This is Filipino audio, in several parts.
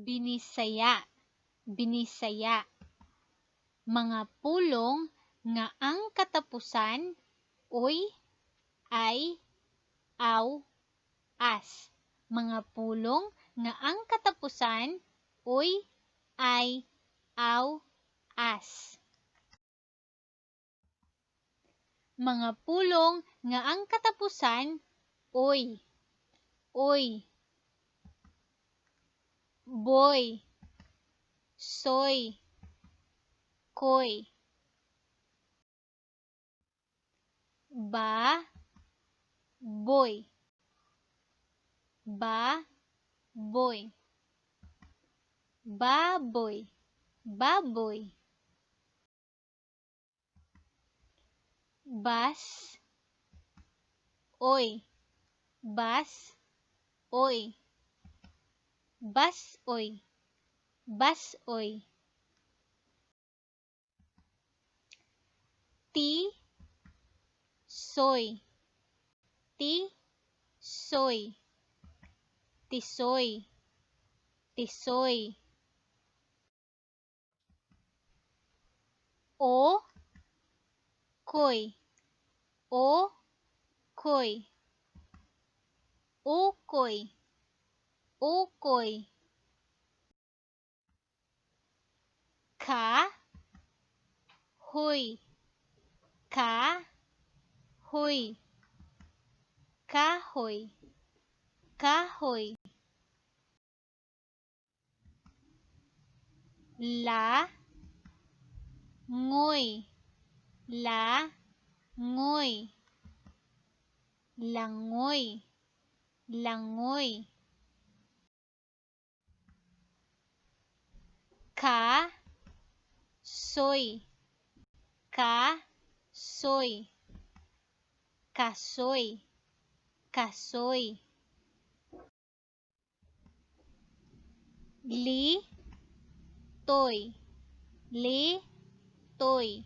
binisaya, binisaya. Mga pulong nga ang katapusan oy, ay, aw, as. Mga pulong nga ang katapusan oy, ay, aw, as. Mga pulong nga ang katapusan oy, boy, soy, koy. Ba, boy, boy. Baboy, baboy. Bas, oy, oy. Basoy, basoy. Soy, soy. Tisoy, tisoy. Koy, koy. Ukoy, ukoy. Huy, huy. Kahoy, kahoy. Ngoy, ngoy. Langoy, langoy. Soy, soy. Kasoy, kasoy. Toy, toy.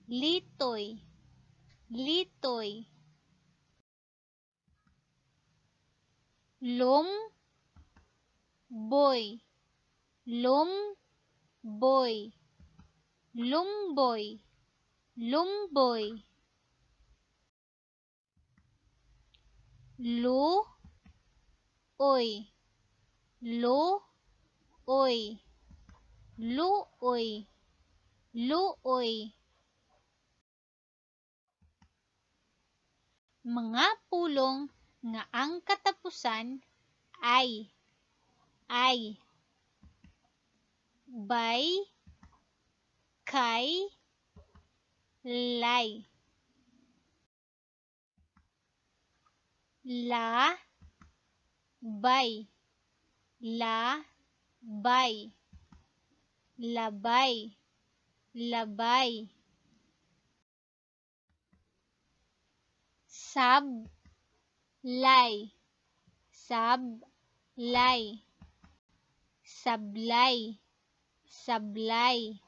Litoy, litoy. Boy, boy. Lumboy, lumboy. Oy, oy. Luoy, luoy. Mga pulong nga ang katapusan ay, bay, kay, lay. Bay, bay. Labay, labay. Sablay, sablay. Sablay, sablay.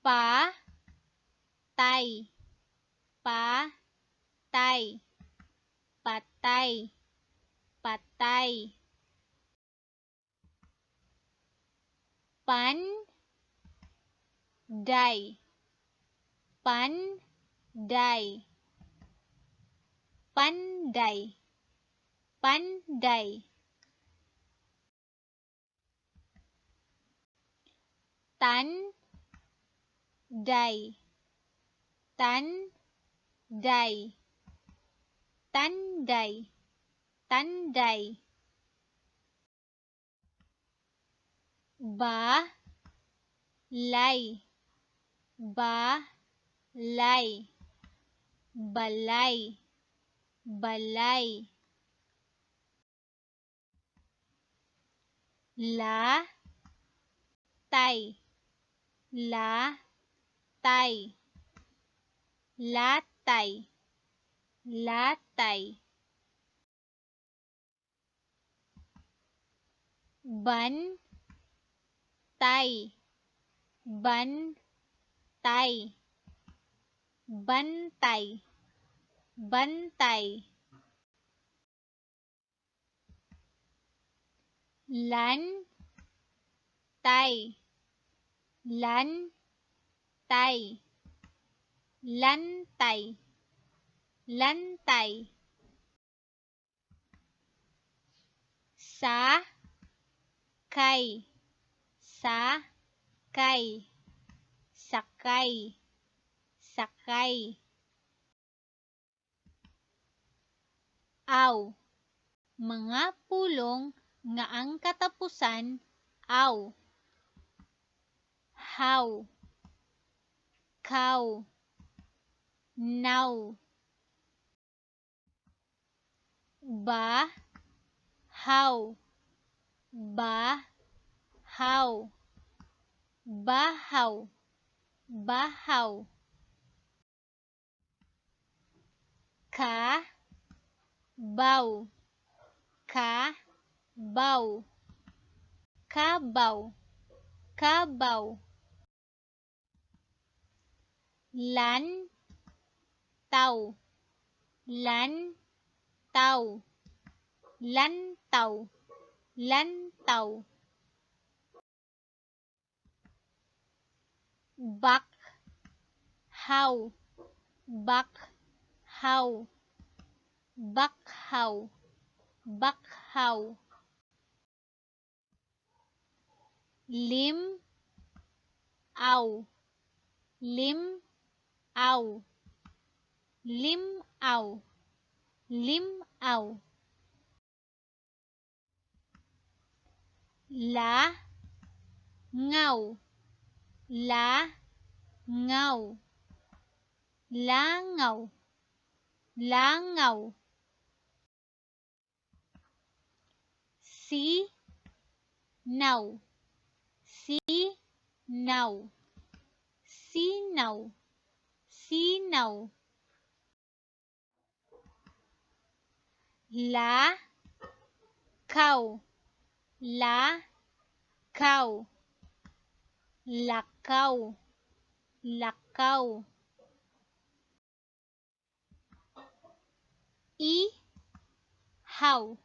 Patay, patay. Patay, patay. Panday, panday. Panday, panday. Tanday, tanday. Tanday, tanday. Balay, balay. Balay, balay. Latay, latay. Latay, latay. Bantay, bantay. Bantay, bantay. lantay, lantay, lantay, lantay, sakay, sakay, sakay, sakay, aw, mga pulong nga ang katapusan aw, haw, kaw, naw, bahaw, bahaw, bahaw, bahaw, kabaw, kabaw, kabaw, kabaw, lantaw, lantaw, lantaw, lantaw, bakhaw, bakhaw, bakhaw, bakhaw, limaw, limaw, limaw, limaw, langaw, langaw, langaw, langaw, sinaw, sinaw, sinaw, sinaw, lakaw, lakaw, lakaw, lakaw, ihaw,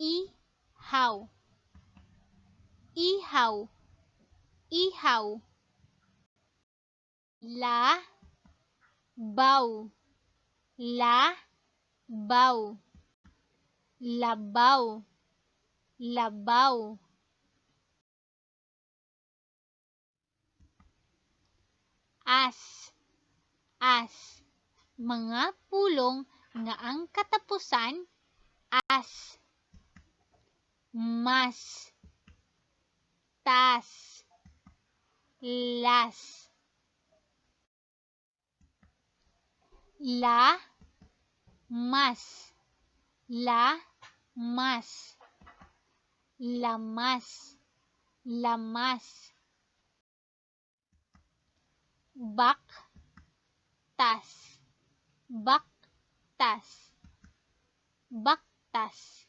ihaw, ihaw, ihaw, labaw, labaw, labaw, labaw, as, mga pulong nga ang katapusan as, mas, tas, las, lamas, lamas, lamas, lamas, baktas, baktas, baktas,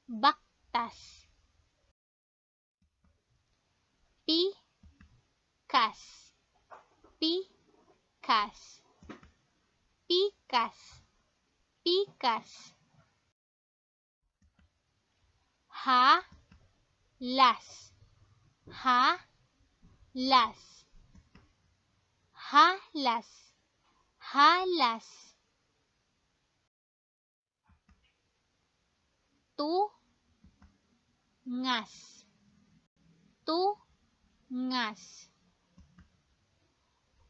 baktas, pikas, pikas, pikas, pikas, halas, halas, halas, halas, tungas, tungas,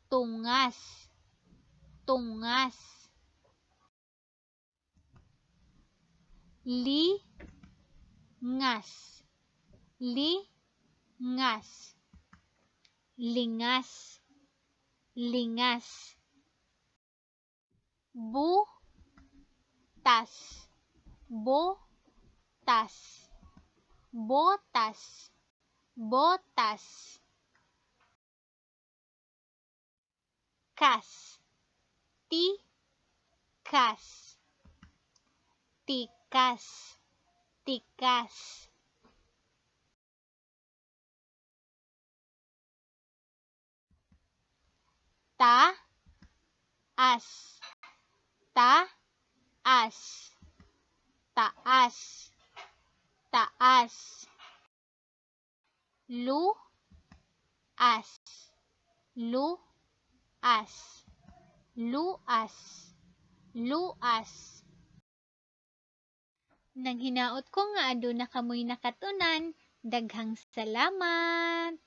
tungas, tungas, lingas, lingas, lingas, lingas, butas, botas, botas, botas, kas, tikas, tikas, tikas, taas, taas, taas, taas, luas, luas, luas, luas. Nang hinaot ko nga aduna kamoy nakatunan, daghang salamat.